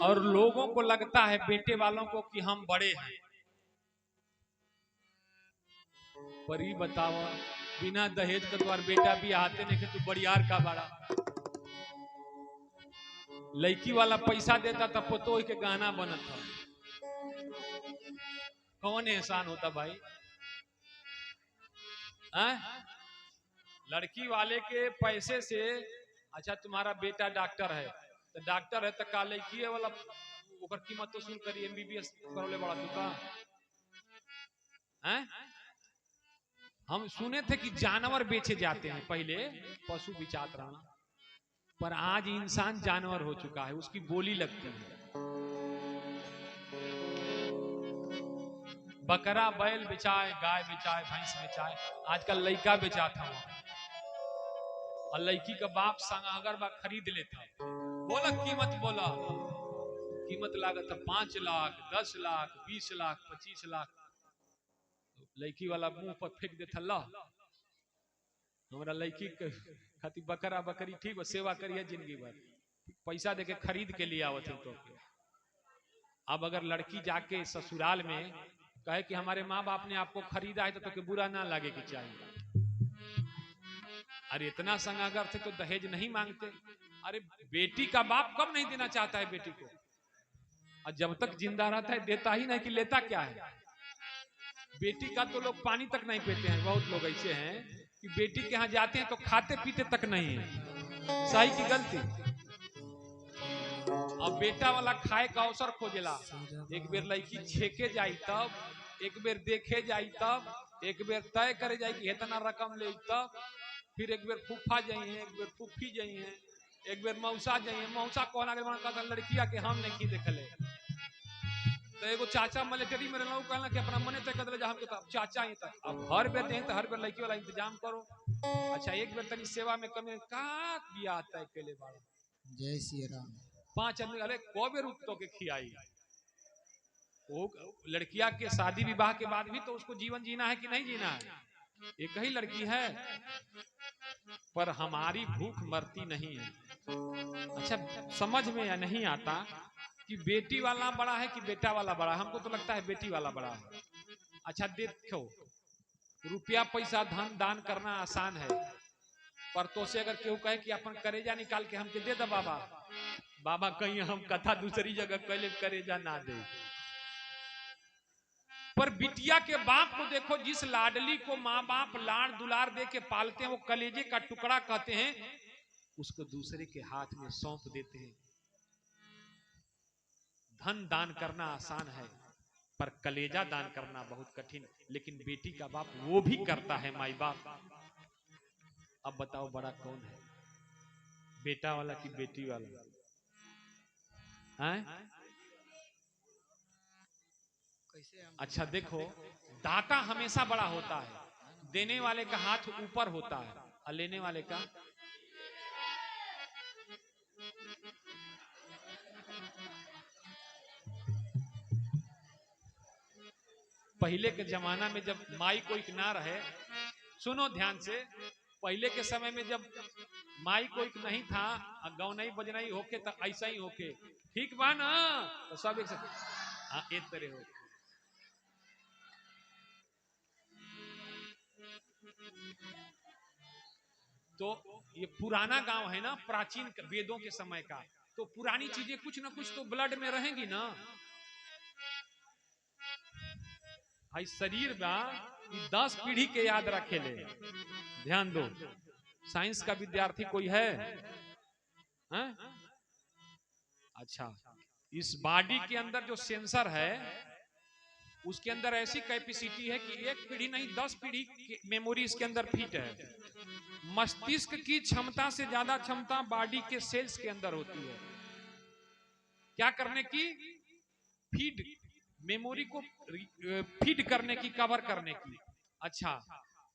और लोगों को लगता है बेटे वालों को कि हम बड़े हैं। पर ही बताओ, बिना दहेज का तुम्हार बेटा भी आते नहीं कि तू बड़ियार का बड़ा। लड़की वाला पैसा देता था पतोह के गाना बनत था। कौन एहसान होता भाई? लड़की वाले के पैसे से, अच्छा तुम्हारा बेटा डॉक्टर है तो डॉक्टर है तो का लड़की वाला ओकर कीमत तो सुन करी एमबीबीएस करौले बड़ा दुका हैं। हम सुने थे कि जानवर बेचे जाते हैं, पहले पशु बिचात रहा, पर आज इंसान जानवर हो चुका है, उसकी बोली लगती है। बकरा बैल बेचाए, गाय बेचाए, भैंस बेचाए, आजकल लड़का बेचाता हूं और लड़की का बाप संग अगर बा खरीद लेता। बोला कीमत, बोला कीमत लागत 5 लाख 10 लाख 20 लाख 25 लाख। लड़की वाला मुंह पर फेंक देता, ला हमारा लड़की खातिर बकरा बकरी ठीक हो, सेवा करिए जिंदगी भर, पैसा देके खरीद के लिए आवत तो। अब अगर लड़की जाके ससुराल में कहे कि हमारे माँ बाप ने आपको खरीदा है तो बुरा ना लगे कि चाहिए। अरे इतना संगागर थे तो दहेज नहीं मांगते। अरे बेटी का बाप कब नहीं देना चाहता है बेटी को, और जब तक जिंदा रहता है देता ही नहीं कि लेता क्या है। बेटी का तो लोग पानी तक नहीं पीते हैं। बहुत लोग ऐसे हैं कि बेटी के यहाँ जाते हैं तो खाते पीते तक नहीं है। सही की गलती? अब बेटा वाला खाए का अवसर खोजेला। एक बेर लड़की छेके जाई तब, एक बेर देखे जाई तब, एक बेर तय करे जाए कि इतना रकम ले तब, फिर एक बेर फूफा जाइए, एक बेर फूफी जाइए, एक बेर मौसा जाइए। मौसा कहना के लड़किया के हम नहीं देखले तो एगो चाचा मिलिट्री में रहना कहना कि अपना मने तय कर दे हम के चाचा ही तक। अब हर बेर दें तो हर बेर लड़की वाला इंतजाम करो। अच्छा एक बेर तनी सेवा में कमी का बियाह तय केले बाड़ा। जय श्री राम। 5 आदमी, अरे को बेर तो के खियाई। वो लड़किया के शादी विवाह के बाद भी तो उसको जीवन जीना है कि नहीं जीना है। एक ही लड़की है, पर हमारी भूख मरती नहीं है। अच्छा समझ में या नहीं आता कि बेटी वाला बड़ा है कि बेटा वाला बड़ा है। हमको तो लगता है बेटी वाला बड़ा है। अच्छा देखो, रुपया पैसा धन दान करना आसान है, पर तो से अगर केहू कहे कि अपन करेजा निकाल के हमके दे दे बाबा, बाबा कहीं हम कथा दूसरी जगह कहले करेजा ना दे। पर बिटिया के बाप को देखो, जिस लाडली को माँ बाप लाड़ दुलार दे के पालते हैं वो कलेजे का टुकड़ा कहते हैं, उसको दूसरे के हाथ में सौंप देते हैं। धन दान करना आसान है, पर कलेजा दान करना बहुत कठिन। लेकिन बेटी का बाप वो भी करता है माई बाप। अब बताओ बड़ा कौन है, बेटा वाला कि बेटी वाला? हैं? अच्छा देखो, दाता हमेशा बड़ा होता है, देने वाले का हाथ ऊपर होता है और लेने वाले का। पहले के जमाना में जब माई कोई ना रहे, सुनो ध्यान से, पहले के समय में जब माई कोई नहीं था, गाँव नहीं बजना ही होके तो ऐसा ही होके ठीक बा ना, तो सब एक तरह हो। तो ये पुराना गांव है ना, प्राचीन वेदों के समय का, तो पुरानी चीजें कुछ ना कुछ तो ब्लड में रहेंगी ना। भाई शरीर में 10 पीढ़ी के याद रखे ले। ध्यान दो, साइंस का विद्यार्थी कोई है? अच्छा, इस बॉडी के अंदर जो सेंसर है उसके अंदर ऐसी कैपेसिटी है कि एक पीढ़ी नहीं 10 पीढ़ी की मेमोरी इसके अंदर फिट है। मस्तिष्क की क्षमता से ज्यादा क्षमता बॉडी के सेल्स के अंदर होती है। क्या करने की? फीड, मेमोरी को फीड करने की, कवर करने की। अच्छा,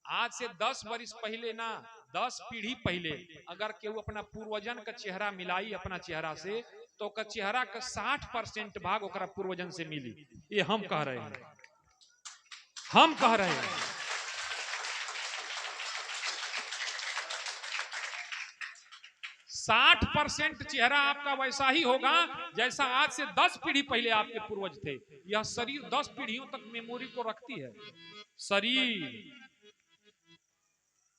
आज से 10 वर्ष पहले ना, 10 पीढ़ी पहले अगर केहू अपना पूर्वजन का चेहरा मिलाई अपना चेहरा से, तो का चेहरा का 60% भाग ओकरा पूर्वजन से मिली। ये हम कह रहे हैं, हम कह रहे हैं। 60% चेहरा आपका वैसा ही होगा जैसा आज से 10 पीढ़ी पहले आपके पूर्वज थे। यह शरीर 10 पीढ़ियों तक मेमोरी को रखती है। शरीर,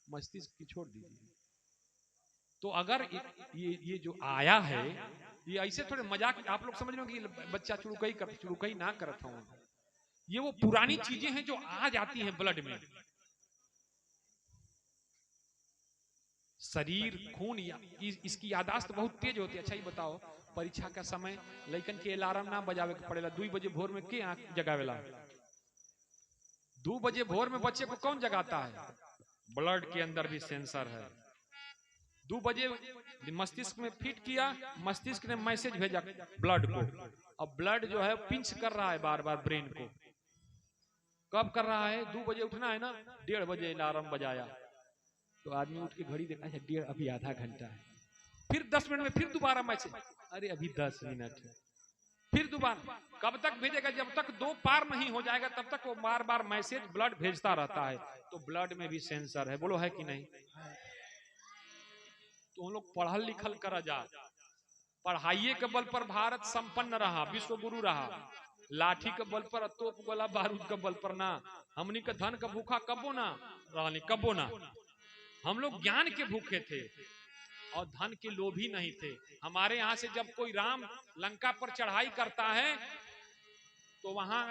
मस्तिष्क की छोड़ दीजिए। तो अगर ये जो आया है, ये ऐसे थोड़े मजाक आप लोग समझ लो कि बच्चा चुड़ुकई ना करता हूं। ये वो पुरानी चीजें हैं जो आ जाती हैं ब्लड में। शरीर, खून, इसकी यादाश्त बहुत तेज होती है। अच्छा ही बताओ, परीक्षा का समय लइकन के अलार्म ना बजावे के पड़ेला। 2 बजे भोर में के आंख जगावेला? 2 बजे भोर में बच्चे को कौन जगाता है? ब्लड के अंदर भी सेंसर है। 2 बजे मस्तिष्क में फिट किया, मस्तिष्क ने मैसेज भेजा ब्लड को। अब ब्लड जो है पिंच कर रहा है बार बार ब्रेन को। कब कर रहा है? 2 बजे उठना है ना, 1:30 बजे अलार्म बजाया तो आदमी उठ के घड़ी देखा है, 1:30, अभी आधा घंटा है। फिर 10 मिनट में फिर दोबारा मैसेज, अरे अभी 10 मिनट है। फिर दोबारा, कब तक भेजेगा? जब तक 2 पार नहीं हो जाएगा तब तक वो बार बार मैसेज ब्लड भेजता रहता है। तो ब्लड में भी सेंसर है, बोलो है कि नहीं? तो हम लोग पढ़ल लिखल कर जा, पढ़ाइए के बल पर भारत संपन्न रहा, विश्व गुरु रहा। लाठी के बल पर, तोप गोला बारूद के बल पर ना। हमनी के धन का भूखा कबो ना रहनी, कबो ना। हम लोग ज्ञान के भूखे थे और धन के लोभी नहीं थे। हमारे यहाँ से जब कोई राम लंका पर चढ़ाई करता है तो वहां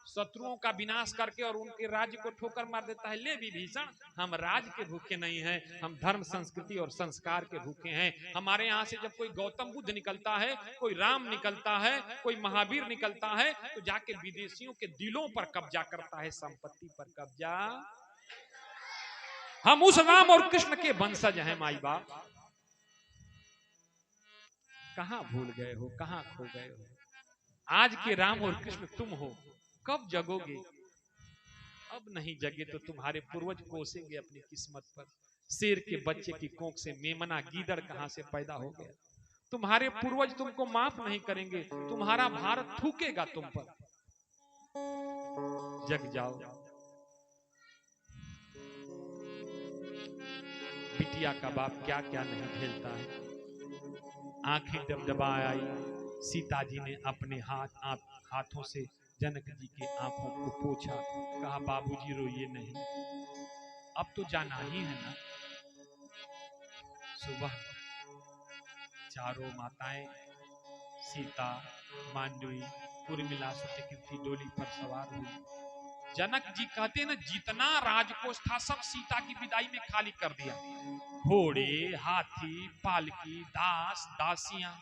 शत्रुओं का विनाश करके और उनके राज्य को ठोकर मार देता है। ले विभीषण, हम राज के भूखे नहीं हैं, हम धर्म, संस्कृति और संस्कार के भूखे हैं। हमारे यहाँ से जब कोई गौतम बुद्ध निकलता है, कोई राम निकलता है, कोई महावीर निकलता है तो जाके विदेशियों के दिलों पर कब्जा करता है, संपत्ति पर कब्जा। हम उस राम और कृष्ण के वंशज हैं। माई बाप कहां भूल गए हो, कहां खो गए हो? आज के राम और कृष्ण तुम हो। कब जगोगे? अब नहीं जगे तो तुम्हारे पूर्वज कोसेंगे अपनी किस्मत पर। शेर के बच्चे की कोख से मेमना गीदड़ कहां से पैदा हो गया? तुम्हारे पूर्वज तुमको माफ नहीं करेंगे, तुम्हारा भारत थूकेगा तुम पर। जग जाओ। बिटिया का बाप क्या क्या नहीं झेलता है। आंखें डबडबा आई, सीता जी ने अपने हाथों से जनक जी के आंखों को पोंछा, कहा बाबूजी रोइए नहीं, अब तो जाना ही है ना। सुबह चारों माताएं, सीता, मांडवी, उर्मिला, सत्यकीर्ति डोली पर सवार हुई। जनक जी कहते ना, जितना राजकोष था सब सीता की विदाई में खाली कर दिया। घोड़े, हाथी, पालकी, दास, दासियां,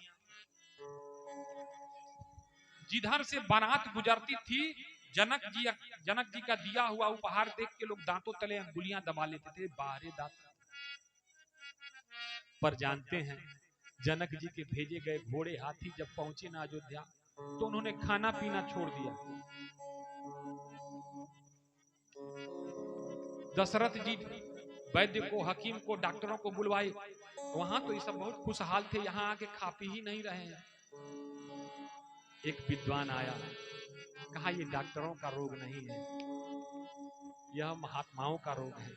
जिधर से बारात गुजरती थी जनक जी का दिया हुआ उपहार देख के लोग दांतों तले अंगुलियां दबा लेते थे, बाहरे दांत। पर जानते हैं जनक जी के भेजे गए घोड़े, हाथी जब पहुंचे ना अयोध्या तो उन्होंने खाना पीना छोड़ दिया। दशरथ जी वैद्य को, हकीम को, डॉक्टरों को बुलवाए। वहां तो ये सब बहुत खुशहाल थे, यहाँ आके खा पी ही नहीं रहे हैं। एक विद्वान आया, कहा ये डॉक्टरों का रोग नहीं है, यह महात्माओं का रोग है।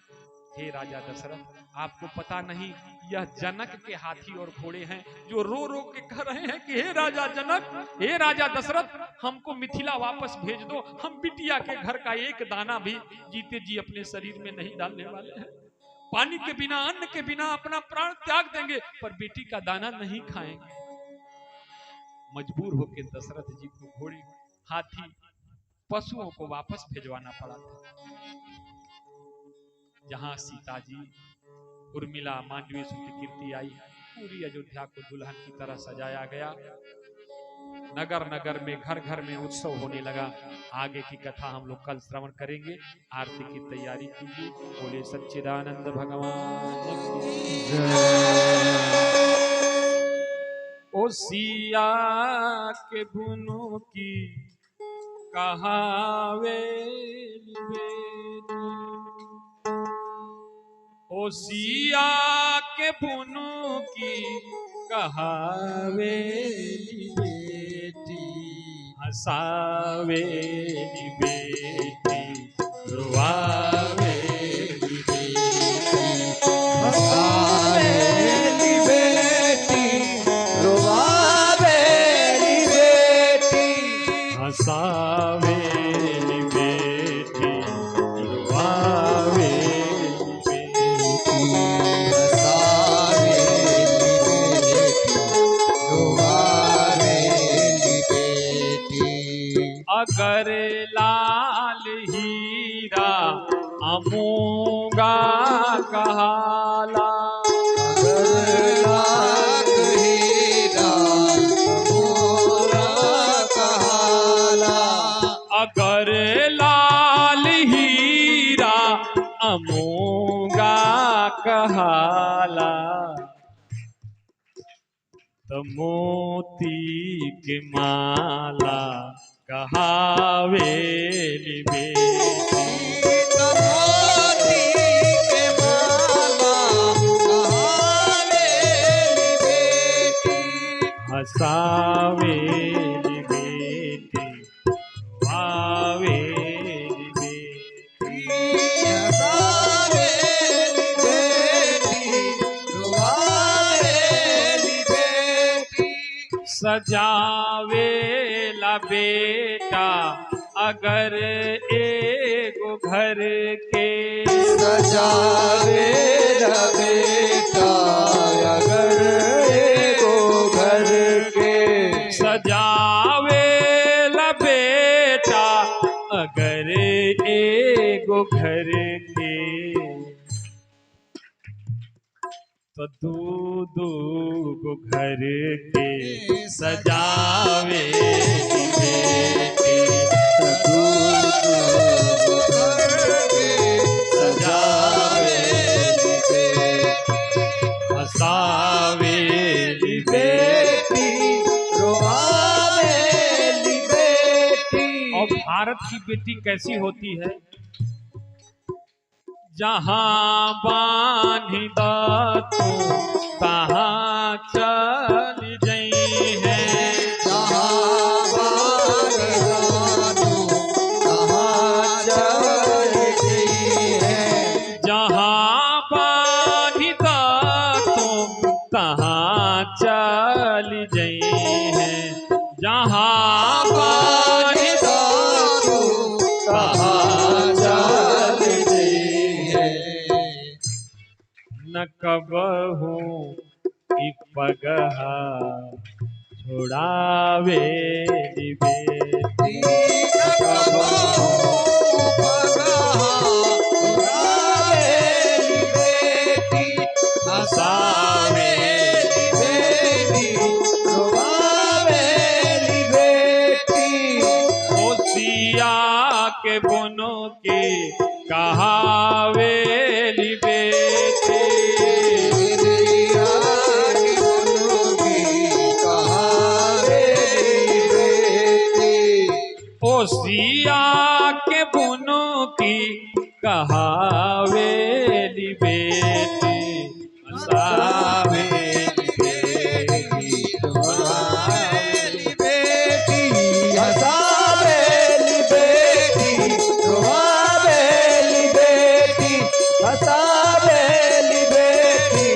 हे राजा दशरथ, आपको पता नहीं यह जनक के हाथी और घोड़े हैं जो रो रो के कह रहे हैं कि हे राजा जनक, हे राजा दशरथ, हमको मिथिला वापस भेज दो। हम बिटिया के घर का एक दाना भी जीते जी अपने शरीर में नहीं डालने वाले हैं। पानी के बिना, अन्न के बिना अपना प्राण त्याग देंगे, पर बेटी का दाना नहीं खाएंगे। मजबूर होकर दशरथ जी को घोड़े, हाथी, पशुओं को वापस भेजवाना पड़ा था। जहां सीता जी, उर्मिला, मांडवी, सत्यकीर्ति आई, पूरी अयोध्या को दुल्हन की तरह सजाया गया। नगर नगर में, घर घर में उत्सव होने लगा। आगे की कथा हम लोग कल श्रवण करेंगे। आरती की तैयारी कीजिए। बोले सच्चिदानंद भगवान की। ओ सिया के बुनु की कहावे बेटी, ओ सिया के बुनु की कहावे बेटी, हसावे बेटी, रुआवे बेटी, हसावे बेटी, हसावेली बेटी रुआवेली बेटी हसावेली बेटी रुआवेली बेटी अगर लाल हीरा अमूंगा कहाला अगर लाल हीरा अमूंगा कहाला अगर लाल हीरा अमूंगा कहाला तो मोती के माला कहावेली बेटी तो मोती के माला कहावेली बेटी हसावेली बेटी वावेली बेटी हसावेली बेटी रुआवेली बेटी सजावेला बेटा अगर एगो घर के सजावेला बेटा अगर एगो घर के सजावेला बेटा अगर एगो घर के तो दू गो घर के सजावेली बेटी दू घर के सजावेली बेटी हसावेली बेटी रुआवेली बेटी और भारत की बेटी कैसी होती है जहां बांधी तू तहां चल जई है जहाँ बागवानों तहाँ चल गई है जहां बांधी तू तहां चल जई है जहां बांधी तू तहाँ चल गई है न कबहू ई पगहा छोड़ावेली बेटी हसावेली बेटी रुआवेली बेटी ओसिया के बुनो की कहावेली बेटी ओसिया के बुनो की कहावेली बेटी हसावेली बेटी रुआवेली बेटी हसावेली बेटी रुआवेली बेटी हसावेली बेटी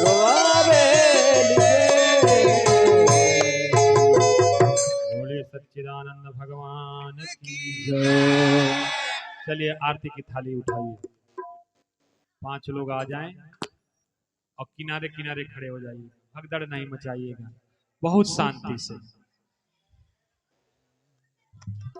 रुआवेली बेटी बोले सच्चिदानंद भगवान की जय। चलिए आरती की थाली उठाइए 5 लोग आ जाएं और किनारे किनारे खड़े हो जाइए भगदड़ नहीं मचाइएगा बहुत शांति से